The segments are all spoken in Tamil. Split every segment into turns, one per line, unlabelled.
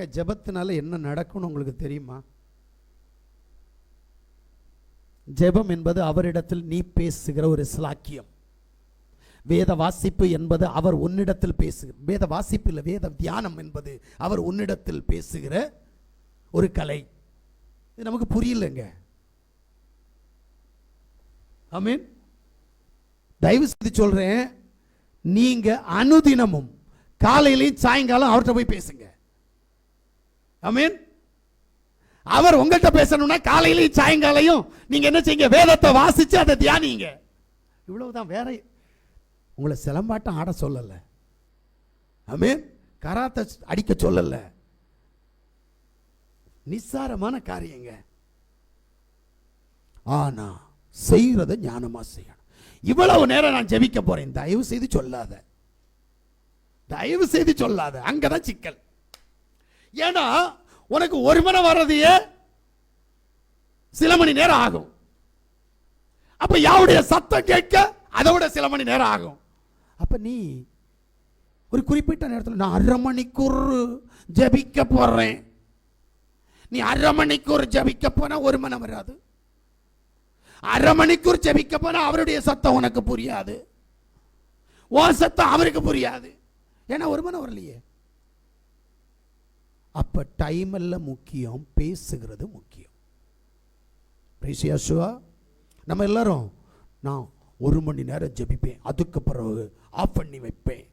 ஏங்க ஜெபத்தினால என்ன நடக்கும்னு உங்களுக்கு தெரியுமா? ஜெபம் என்பது அவரிடத்தில் நீ பேசுகிற ஒரு ஸ்லாக்கியம். வேத வாசிப்பு என்பது அவர் உன்னிடத்தில் பேசுகிற, வேத வாசிப்பு இல்லை, வேத தியானம் என்பது அவர் உன்னிடத்தில் பேசுகிற ஒரு கலை. இது நமக்கு புரியலங்க. ஆமென். தயவு செய்து சொல்றேன், நீங்க அனுதினமும் காலையிலையும் சாயங்காலம் அவர்கிட்ட போய் பேசுங்க. ஆமென். அவர் உங்கள்கிட்ட பேசணும்னா காலையிலையும் சாயங்காலையும் நீங்க என்ன செய்யுங்க? வேதத்தை வாசிச்சு அதை தியானிங்க. இவ்வளவுதான். வேற உங்களை சிலம்பாட்டம் ஆட சொல்லல, ஆமென், கராத்தை அடிக்க சொல்லல, நிஸ்சாரமான காரியங்க. ஆனா செய்யறத ஞானமா செய்யணும். இவ்வளவு நேரம் நான் ஜெபிக்க போறேன், தயவு செய்து சொல்லாத, தயவு செய்து சொல்லாத. அங்கதான் சிக்கல். ஏன்னா உனக்கு ஒரு மணி வர்றதையே சில மணி நேரம் ஆகும். அப்ப யாருடைய சத்தம் கேட்க அதை விட சில மணி நேரம் ஆகும். அப்ப நீ ஒரு குறிப்பிட்ட நேரத்தில் நான் 1/2 மணிக்கூர் ஜபிக்க போறேன், நீ 1/2 மணிக்கூர் ஜபிக்க போனா 1 மணி வராது. 1/2 மணிக்கூர் ஜபிக்க போனா அவருடைய சத்தம் உனக்கு புரியாது, உன் சத்தம் அவருக்கு புரியாது. ஏன்னா 1 மணி வரலையே. அப்ப டைம் எல்லாம் முக்கியம், பேசுகிறது முக்கியம். நம்ம எல்லாரும் நான் 1 மணி நேரம் ஜெபிப்பேன், அதுக்கு பிறகு ஆஃப் பண்ணி வைப்பேன்.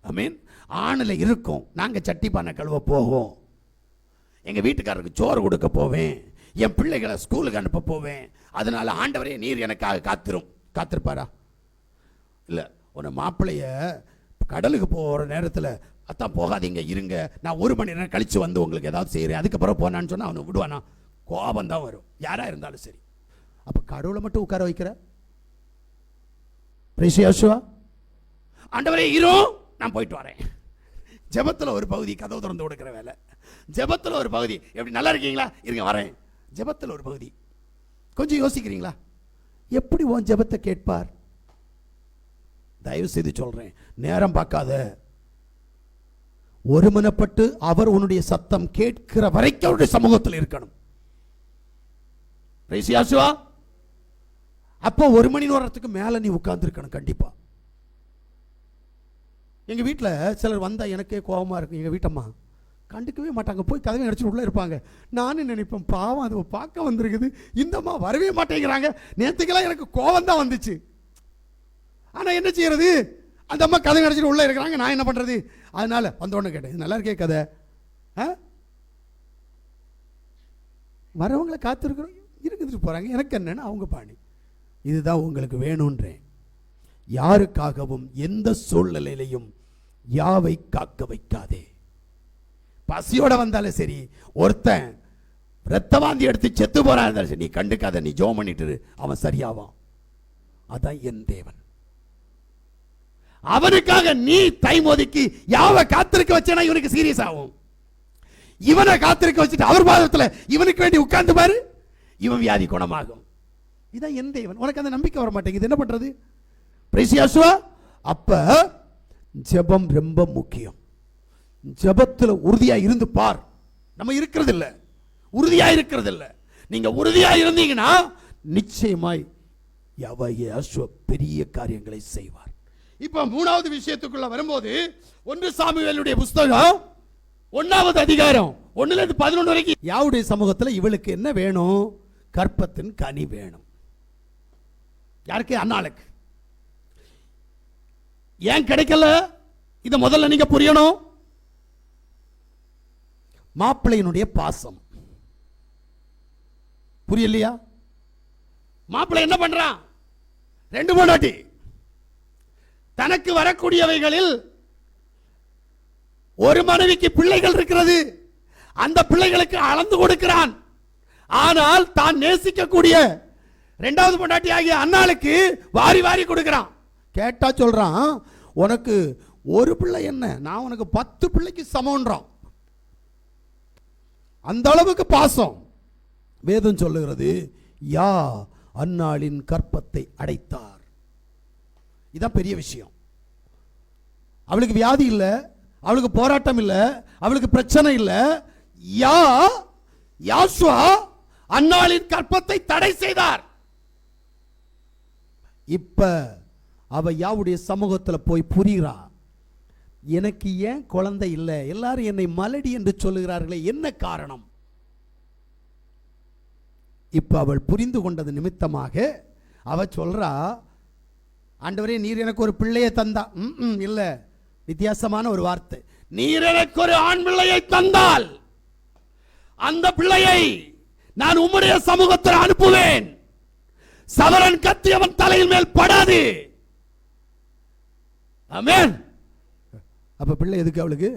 ஆமென். ஆணில் இருக்கும், நாங்க சட்டி பானை கழுவ போவோம், எங்க வீட்டுக்காரருக்கு சோறு கொடுக்க போவேன், என் பிள்ளைகளை ஸ்கூலுக்கு அனுப்ப போவேன். அதனால ஆண்டவரே நீர் எனக்காக காத்திருப்பாரா? இல்ல, உன மாப்பிள்ளைய கடலுக்கு போற நேரத்தில் அத்தான் போகாதீங்க இருங்க, நான் 1 மணி நேரம் கழிச்சு வந்து உங்களுக்கு ஏதாவது செய்யறேன், அதுக்கப்புறம் போனான்னு சொன்னா அவனை விடுவானா? கோபம் தான் வரும், யாரா இருந்தாலும் சரி. அப்ப கடவுளை மட்டும் உட்கார வைக்கிற ஆண்டவரே இரும், நான் போயிட்டு வரேன். ஜெபத்துல ஒரு பகுதி கதவு திறந்து கொடுக்கிற வேலை, ஜெபத்துல ஒரு பகுதி எப்படி நல்லா இருக்கீங்களா இருங்க வரேன், ஜெபத்துல ஒரு பகுதி. கொஞ்சம் யோசிக்கிறீங்களா? எப்படி உன் ஜெபத்தை கேட்பார்? தயவு செய்து சொல்றேன், நேரம் பார்க்காத, ஒருமனப்பட்டு அவர் உன்னுடைய சத்தம் கேட்கிற வரைக்கும் அவருடைய சமூகத்தில் இருக்கணும். அப்போ 1 மணி நேரத்துக்கு மேல நீ உட்கார்ந்து இருக்கணும் கண்டிப்பா. எங்க வீட்டுல சிலர் வந்தா எனக்கே கோபமா இருக்கு. எங்க வீட்டம்மா கண்டுக்கவே மாட்டாங்க, போய் கதவை அடிச்சுட்டு உள்ள இருப்பாங்க. நானும் நினைப்பேன், பாவம் அதை பார்க்க வந்திருக்குது, இந்தம்மா வரவே மாட்டேங்கிறாங்க. நேற்றுக்கெல்லாம் எனக்கு கோபம் தான் வந்துச்சு. ஆனா என்ன செய்யறது, அந்த அம்மா கதை அடிச்சுட்டு உள்ள இருக்கிறாங்க, நான் என்ன பண்றது? அதனால வந்தோன்னு கேட்டேன், நல்லா இருக்கே கதை, வரவங்களை காத்திருக்கிறோம், இருக்குது போறாங்க, எனக்கு என்னன்னு அவங்க பாணி. இதுதான் உங்களுக்கு வேணும்ன்றேன். யாருக்காகவும் எந்த சூழ்நிலையிலையும் யாவை காக்க வைக்காதே. பசியோட வந்தாலும் சரி, ஒருத்தன் ரத்த வாந்தி எடுத்து செத்து போறான் இருந்தாலும் சரி, நீ கண்டுக்காத, நீ ஜோம் பண்ணிட்டு அவன் சரியாவான். அதான் என் தேவன். அவனுக்காக நீ டைம் ஒதுக்கி யாவை காத்திருக்க வச்சேனா இவனுக்கு சீரியஸ் ஆகும். இவனை காத்திருக்க வச்சுட்டு அவர் பாதத்தில் இவனுக்கு வேண்டி உட்கார்ந்து பாரு, இவன் வியாதி குணமாகும். இதான் என் தேவன். உனக்கு அந்த நம்பிக்கை வர மாட்டேங்குது, என்ன பண்றது? அப்ப ஜெபம் ரொம்ப முக்கியம். ஜெபத்துல உறுதியா இருந்து பார். நம்ம இருக்கிறது இல்ல, உறுதியா இருக்கிறது இல்ல. நீங்க உறுதியா இருந்தீங்கன்னா நிச்சயமாய் யெகோவா பெரிய காரியங்களை செய்வார். இப்ப 3வது விஷயத்துக்குள்ள வரும்போது 1 சாமுவேலுடைய புத்தகம் 1வது அதிகாரம் 1ல இருந்து 11 வரைக்கும் யாவுடைய சமூகத்தில் இவளுக்கு என்ன வேணும்? கற்பத்தின் கனி வேணும். யாருக்கு? அன்னாளுக்கு. ஏன் கிடைக்கல? இத முதல்ல நீங்க புரியணும். மாப்பிள்ளையினுடைய பாசம் புரியலையா? மாப்பிள்ளை என்ன பண்றான்? 2 பொண்டாட்டி. தனக்கு வரக்கூடியவைகளில் ஒரு மனைவிக்கு பிள்ளைகள் இருக்கிறது, அந்த பிள்ளைகளுக்கு அளந்து கொடுக்கிறான். ஆனால் தான் நேசிக்கக்கூடிய 2வது பொண்டாட்டி ஆகிய அன்னாளுக்கு வாரி வாரி கொடுக்கிறான். கேட்டா சொல்றான், உனக்கு ஒரு பிள்ளை என்ன, நான் உனக்கு 10 பிள்ளைக்கு சமம்ன்றான். அந்த அளவுக்கு பாசம். வேதம் சொல்லுகிறது, யா அன்னாளின் கற்பத்தை அடைத்தார். இதான் பெரிய விஷயம். அவளுக்கு வியாதி இல்லை, அவளுக்கு போராட்டம் இல்ல, அவளுக்கு பிரச்சனை இல்ல. யாசுவா அன்னாளின் கற்பத்தை தடை செய்தார். இப்ப அவ யாவுடைய சமூகத்துல போய் புரிகிறா, எனக்கு ஏன் குழந்தை இல்லை, எல்லாரும் என்னை மலடி என்று சொல்லுகிறார்களே, என்ன காரணம்? இப்ப அவள் புரிந்து கொண்டது நிமித்தமாக அவ சொல்றா, ஆண்டவரே நீர் எனக்கு ஒரு பிள்ளையை தந்தா, இல்ல, வித்தியாசமான ஒரு வார்த்தை, நீர் எனக்கு ஒரு ஆண் பிள்ளையை தந்தால் அந்த பிள்ளையை நான் உம்முடைய சமூகத்தில் அனுப்புவேன், சவரன் கத்தி அவன் தலையின் மேல் படாது. ஆமென். அப்ப பிள்ளை எதுக்கு அவளுக்கு?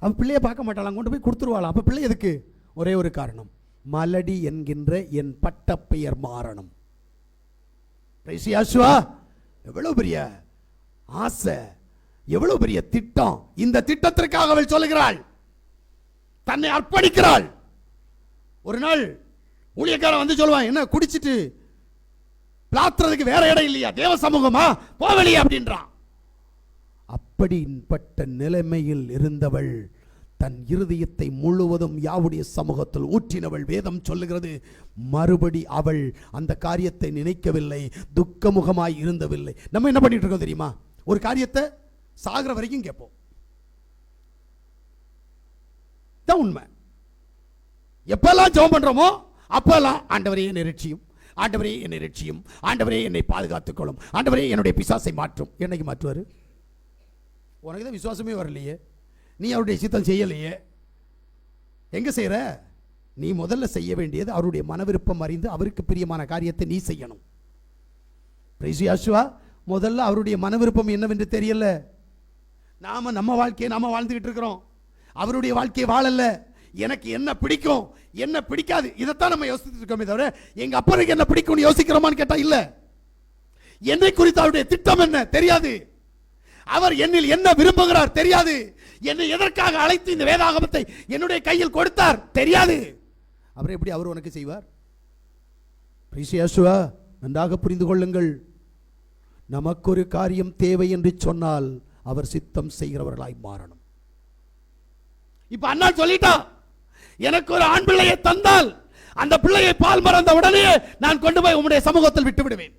அவன் பிள்ளைய பார்க்க மாட்டாளாம், கொண்டு போய் கொடுத்துருவாளாம். அப்ப பிள்ளை எதுக்கு? ஒரே ஒரு காரணம், மலடி என்கின்ற என் பட்ட பெயர் மாறணும். எவ்வளவு பெரிய ஆசை, எவ்வளவு பெரிய திட்டம். இந்த திட்டத்திற்காக அவள் சொல்லுகிறாள், தன்னை அர்ப்பணிக்கிறாள். ஒரு நாள் ஊழியக்காரன் வந்து சொல்லுவான், என்ன குடிச்சிட்டு பிளாத்துறதுக்கு வேற இடம் இல்லையா, தேவ சமூகமா, போவலியா அப்படின்றான். அப்படிப்பட்ட நிலைமையில் இருந்தவள் தன் இருதயத்தை முழுவதும் யாவுடைய சமூகத்தில் ஊற்றினவள். வேதம் சொல்லுகிறது, மறுபடி அவள் அந்த காரியத்தை நினைக்கவில்லை, துக்கமுகமாய் இருந்தவில்லை. நம்ம என்ன பண்ணிட்டு இருக்கோம் தெரியுமா? ஒரு காரியத்தை சாகிற வரைக்கும் கேட்போம், தான் உண்மை. எப்பெல்லாம் ஜெபம் பண்றோமோ அப்பெல்லாம் ஆண்டவரே என்னை ரட்சியும், ஆண்டவரே என்னை ரட்சியும், ஆண்டவரே என்னை பாதுகாத்துக் கொள்ளும், ஆண்டவரே என்னுடைய பிசாசை மாற்றும். என்னைக்கு மாற்றுவாரு? உனக்கு தான் விசுவாசமே வரலையே, நீ அவருடைய சித்தம் செய்யலையே, எங்க செய்யற? நீ முதல்ல செய்ய வேண்டியது அவருடைய மனவிருப்பம் அறிந்து அவருக்கு பிரியமான காரியத்தை நீ செய்யணும். முதல்ல அவருடைய மனவிருப்பம் என்னவென்று தெரியல, நாம நம்ம வாழ்க்கையை நாம வாழ்ந்துகிட்டு இருக்கிறோம், அவருடைய வாழ்க்கையை வாழல. எனக்கு என்ன பிடிக்கும் என்ன பிடிக்காது இதைத்தான் நம்ம யோசிச்சுட்டு இருக்கோமே தவிர எங்க அப்பனுக்கு என்ன பிடிக்கும்னு யோசிக்கிறோமான்னு கேட்டா இல்ல. என்னை குறித்து அவருடைய திட்டம் என்ன தெரியாது, அவர் என்னில் என்ன விரும்புகிறார் தெரியாது, என்னை எதற்காக அழைத்து இந்த வேதாகமத்தை என்னுடைய கையில் கொடுத்தார் தெரியாது. அவர் எப்படி அவர் உனக்கு செய்வார்? நன்றாக புரிந்து கொள்ளுங்கள், நமக்கு ஒரு காரியம் தேவை என்று சொன்னால் அவர் சித்தம் செய்கிறவர்களாய் மாறணும். இப்ப அண்ணா சொல்லிட்டா, எனக்கு ஒரு ஆண் பிள்ளையை தந்தால் அந்த பிள்ளையை பால் மறந்த உடனே நான் கொண்டு போய் உம்முடைய சமூகத்தில் விட்டு விடுவேன்.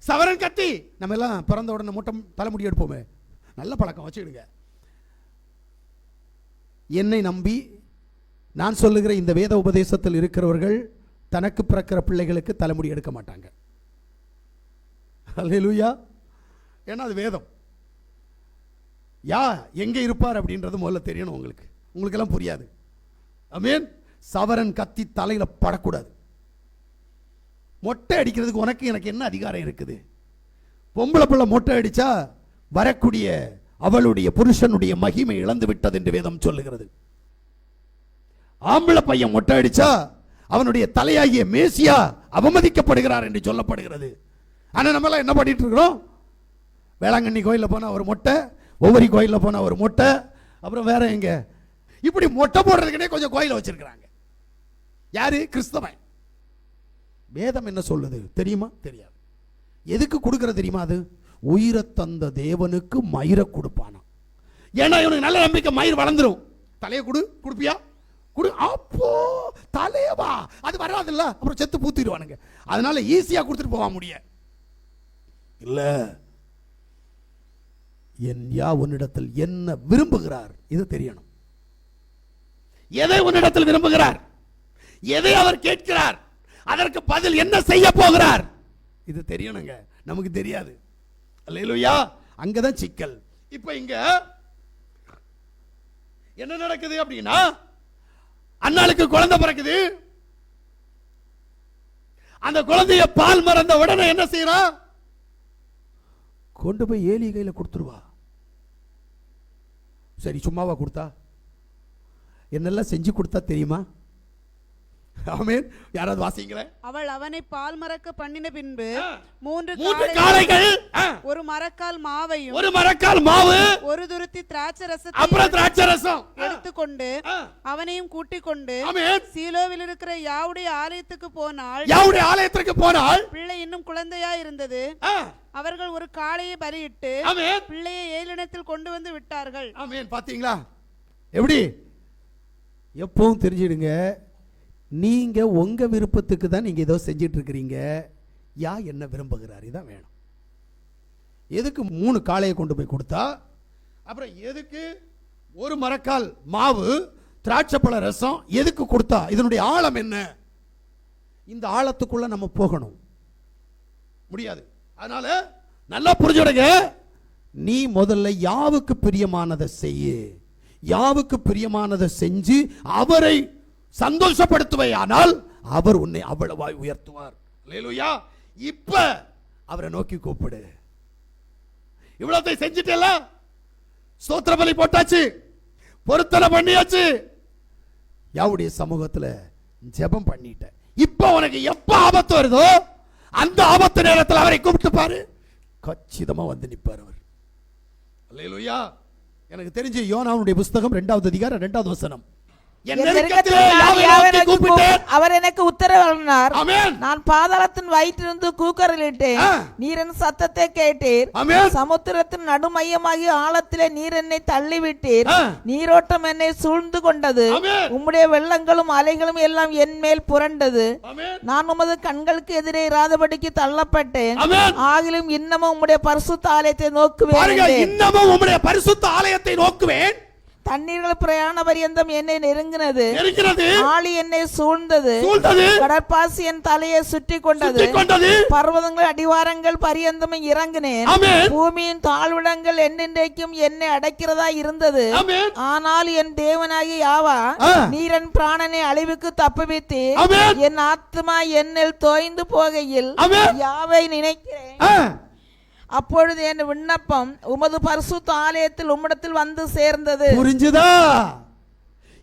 சவரன் கத்தி, நம்ம எல்லாம் பிறந்த உடனே மூட்டம் தலைமுடி எடுப்போமே, நல்ல பழக்கம் வச்சுக்கிடுங்க. என்னை நம்பி நான் சொல்லுகிற இந்த வேத உபதேசத்தில் இருக்கிறவர்கள் தனக்கு பிறக்கிற பிள்ளைகளுக்கு தலைமுடி எடுக்க மாட்டாங்க. அல்லேலூயா. ஏன்னா அது வேதம். எங்க இருப்பார் அப்படின்றது முதல்ல தெரியணும் உங்களுக்கு. உங்களுக்கெல்லாம் புரியாது. ஆமென். சவரன் கத்தி தலையில படக்கூடாது. மொட்டை அடிக்கிறதுக்கு உனக்கு எனக்கு என்ன அதிகாரம் இருக்குது? பொம்பளை பிள்ளை மொட்டை அடிச்சா வரக்கூடிய அவளுடைய புருஷனுடைய மகிமை இழந்து விட்டது என்று வேதம் சொல்லுகிறது. ஆம்பளை பையன் மொட்டை அடிச்சா அவனுடைய தலையாகிய மேசியா அவமதிக்கப்படுகிறார் என்று சொல்லப்படுகிறது. ஆனா நம்ம எல்லாம் என்ன பண்ணிட்டு இருக்கிறோம்? வேளாங்கண்ணி கோயில்ல போனா ஒரு மொட்டை, ஒவ்வொரு கோயில்ல போனா ஒரு மொட்டை, அப்புறம் வேற எங்க இப்படி மொட்டை போடுறதுக்குனே கொஞ்சம் கோயில வச்சிருக்கிறாங்க. யாரு? கிறிஸ்தவன். வேதம் என்ன சொல்லுது தெரியுமா? தெரியாது. எதுக்கு கொடுக்கறது தெரியுமா? அது உயிரை தந்த தேவனுக்கு மயிரை கொடுப்பானா. ஏன்னா இவனுக்கு நல்ல நம்பிக்கை, மயிர் வளர்ந்துரும். தலையை கொடுப்பியா? குடு. அப்போ தலையவா அது வராதுல்ல, அப்புறம் செத்து பூத்திடுவானுங்க. அதனால ஈஸியா கொடுத்துட்டு போக முடிய இல்ல. என் உன்னிடத்தில் என்ன விரும்புகிறார் இது தெரியணும். எதை உன்னிடத்தில் விரும்புகிறார், எதை அவர் கேட்கிறார், அதற்கு பதில் என்ன செய்ய போகிறார் இது தெரியணுங்க. நமக்கு தெரியாது. அல்லேலூயா. அங்கதான் சிக்கல். இப்ப இங்க என்ன நடக்குது அப்படின்னா, அண்ணாளுக்கு குழந்தை பிறக்குது. அந்த குழந்தைய பால் மறந்த உடனே என்ன செய்யறா? கொண்டு போய் ஏலி கையில கொடுத்துருவா. சரி, சும்மாவா கொடுத்தா? என்னெல்லாம் செஞ்சு கொடுத்தா தெரியுமா? ஆமென். யாராவது வாசிங்களே.
அவள் அவனை பால் மறக்க பண்ணின பின்பு மூன்று
காளைகள்,
ஒரு மரக்கால் மாவையும்,
ஒரு மரக்கால் மாவு,
ஒரு துருத்தி திராட்சரசம்,
அப்புறம் திராட்சரசம்
எடுத்துக்கொண்டு அவனையும் கூட்டிக் கொண்டு சீலோவில் இருக்கிற யாவுடைய ஆலயத்துக்கு போனாள்.
யாவுடைய ஆலயத்துக்கு போனாள்.
பிள்ளை இன்னும் குழந்தையா இருந்தது. அவர்கள் ஒரு காளையை பலியிட்டு
ஆமென்
பிள்ளையை ஏலிடத்தில் கொண்டு வந்து விட்டார்கள்.
ஆமென். பாத்தீங்களா எப்படி? எப்பவும் தெரிஞ்சிடுங்க, நீங்க உங்க விருப்பத்துக்கு தான் நீங்க ஏதோ செஞ்சிட்டு இருக்கிறீங்க. யா என்ன விரும்புகிறார் இதான் வேணும். எதுக்கு 3 காளையை கொண்டு போய் கொடுத்தா, அப்புறம் எதுக்கு ஒரு மரக்கால் மாவு திராட்சைப்பழ ரசம் எதுக்கு கொடுத்தா? இதனுடைய ஆழம் என்ன? இந்த ஆழத்துக்குள்ள நம்ம போகணும் முடியாது. அதனால நல்லா புரிஞ்சுடுங்க, நீ முதல்ல யாவுக்கு பிரியமானதை செய்யு. யாவுக்கு பிரியமானதை செஞ்சு அவரை சந்தோஷப்படுத்துவையானால் அவர் உன்னை அவ்வளவாய் உயர்த்துவார். அல்லேலூயா. இப்ப அவரை நோக்கி கூப்பிடு. இவ்வளவு செஞ்சுட்டல, ஸ்தோத்திர பலி போட்டாச்சு, பொருத்தனை பண்ணியாச்சு, யாவுடைய சமூகத்துல ஜெபம் பண்ணிட்ட. இப்ப உனக்கு எப்ப ஆபத்து வருதோ அந்த ஆபத்து நேரத்தில் அவரை கூப்பிட்டு பாரு, கச்சிதமா வந்து நிப்பார் அவர். அல்லேலூயா. எனக்கு தெரிஞ்சு யோனாவுடைய புஸ்தகம் 2வது அதிகாரம் 2வது வசனம்.
அவர் எனக்கு உத்தரவளினார்.
ஆமென்.
நான் பாதாளத்தின் வயிற்றிலிருந்து கூக்குரலிட்டேன், நீர் என் சத்தத்தை கேட்டீர்.
ஆமென்.
சமுத்திரத்தின் நடுமையமாகிய ஆழத்திலே நீர் என்னை தள்ளிவிட்டீர். நீரோட்டம் என்னை சூழ்ந்து கொண்டது.
ஆமென்.
உம்முடைய வெள்ளங்களும் அலைகளும் எல்லாம் என் மேல் புரண்டது.
ஆமென்.
நான் உமது கண்களுக்கு எதிரே இராதபடிக்கு தள்ளப்பட்டேன்.
ஆமென்.
ஆகிலும் இன்னமும் உம்முடைய பரிசுத்த ஆலயத்தை நோக்குவேன்.
பாருங்க, இன்னமும் உம்முடைய பரிசுத்த ஆலயத்தை நோக்குவேன்.
தண்ணீர்கள் பிரயாண பரியந்தம் என்னை நெருங்கினது. ஆழி என்னை சூழ்ந்தது. கடற்பாசி என் தலையை சுற்றி கொண்டது. பர்வதங்கள் அடிவாரங்கள் பரியந்தம் இறங்கினேன். பூமியின் தாழ்விடங்கள் என்னென்றைக்கும் என்னை அடைக்கிறதா இருந்தது. ஆனால் என் தேவனாகிய யாவா, நீர் என் பிராணனை அழிவுக்கு தப்புவித்தீர். என் ஆத்மா என்னில் தோய்ந்து போகையில் யாவை நினைக்கிறேன். அப்பொழுது என் விண்ணப்பம் உமது பரிசுத்த ஆலயத்தில் உம்மிடத்தில் வந்து சேர்ந்தது.
புரிஞ்சுதா?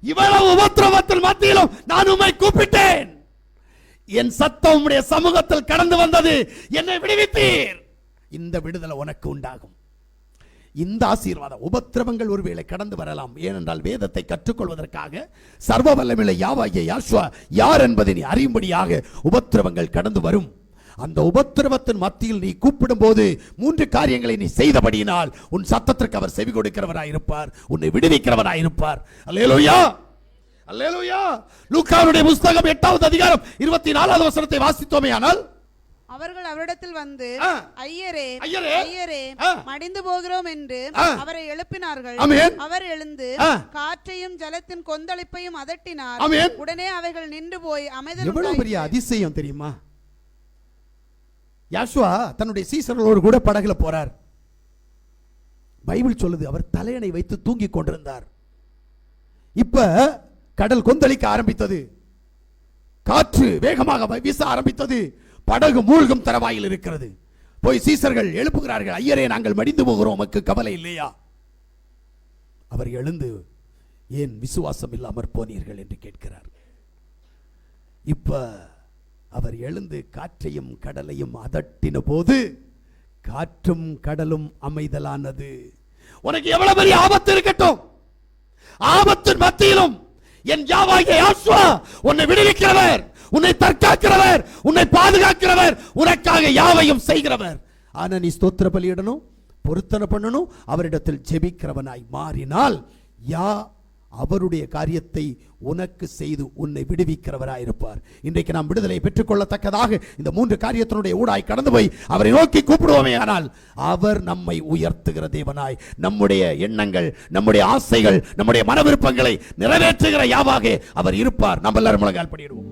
இவ்வளவு உபத்திரவத்தில் மத்தியிலும் நான் உம்மை கூப்பிட்டேன், என் சத்தம் உம்முடைய சமூகத்தில் கடந்து வந்தது, என்னை விடுவித்தீர். இந்த விடுதலை உனக்கு உண்டாகும். இந்த ஆசீர்வாதம், உபத்திரவங்கள் ஒருவேளை கடந்து வரலாம். ஏனென்றால் வேதத்தை கற்றுக்கொள்வதற்காக சர்வ வல்லமையுள்ள யாவாகிய யெகோவா யார் என்பதை நீ அறியும்படியாக உபத்திரவங்கள் கடந்து வரும். அந்த உபத்திரவத்தின் மத்தியில் நீ கூப்பிடும் போது 3 காரியங்களை நீ செய்தபடியினால் உன் சத்தத்திற்கு அவர் செவி கொடுக்கிறவராய் இருப்பார், உன்னை விடுவிக்கிறவராய் இருப்பார். அல்லேலூயா, அல்லேலூயா. லூக்காவுடைய புஸ்தகம் 8வது அதிகாரம் 24வது வசனத்தை வாசித்தோமேயானால்,
அவர்கள் அவரிடத்தில் வந்து ஐயரே
ஐயரே
ஐயரே மடிந்து போகிறோம் என்று அவரை எழுப்பினார்கள். அவர் எழுந்து காற்றையும் ஜலத்தின் கொந்தளிப்பையும் அதட்டினார். உடனே அவைகள் நின்று போய் அமைதல்.
எவ்வளவு பெரிய அதிசயம் தெரியுமா? யோசுவா தன்னுடைய சீசர்களோடு கூட படகுல போறார். பைபிள் சொல்லுது அவர் தலையணை வைத்து தூங்கி கொண்டிருந்தார். இப்ப கடல் கொந்தளிக்க ஆரம்பித்தது, காற்று வேகமாக வீச ஆரம்பித்தது, படகு மூழ்கும் தரவாயில் இருக்கிறது. போய் சீசர்கள் எழுப்புகிறார்கள், ஐயரே நாங்கள் மடிந்து போகிறோம், உமக்கு கவலை இல்லையா? அவர் எழுந்து ஏன் விசுவாசம் இல்லாமற் போனீர்கள் என்று கேட்கிறார். இப்ப அவர் எழுந்து காற்றையும் கடலையும் அதட்டின போது காற்றும் கடலும் அமைதலானது. உனக்கு எவ்வளவு பெரிய ஆபத்து இருக்கட்டும், ஆபத்தின் மத்தியிலும் என் யாவாகிய யெகோவா உன்னை விடுவிக்கிறவர், உன்னை தற்காக்கிறவர், உன்னை பாதுகாக்கிறவர், உனக்காக யாவையும் செய்கிறவர். ஆனா நீ ஸ்தோத்திர பலியிடணும், பொருத்தனை பண்ணணும், அவரிடத்தில் ஜெபிக்கிறவனாய் மாறினால் அவருடைய காரியத்தை உனக்கு செய்து உன்னை விடுவிக்கிறவராயிருப்பார். இன்றைக்கு நாம் விடுதலை பெற்றுக்கொள்ளத்தக்கதாக இந்த 3 காரியத்தினுடைய ஊடாய் கடந்து போய் அவரை நோக்கி கூப்பிடுவோமே, ஆனால் அவர் நம்மை உயர்த்துகிற தேவனாய், நம்முடைய எண்ணங்கள், நம்முடைய ஆசைகள், நம்முடைய மன விருப்பங்களை நிறைவேற்றுகிற யாவாக அவர் இருப்பார். நம்ம எல்லாரும் முழங்கால் படியிடுவோம்.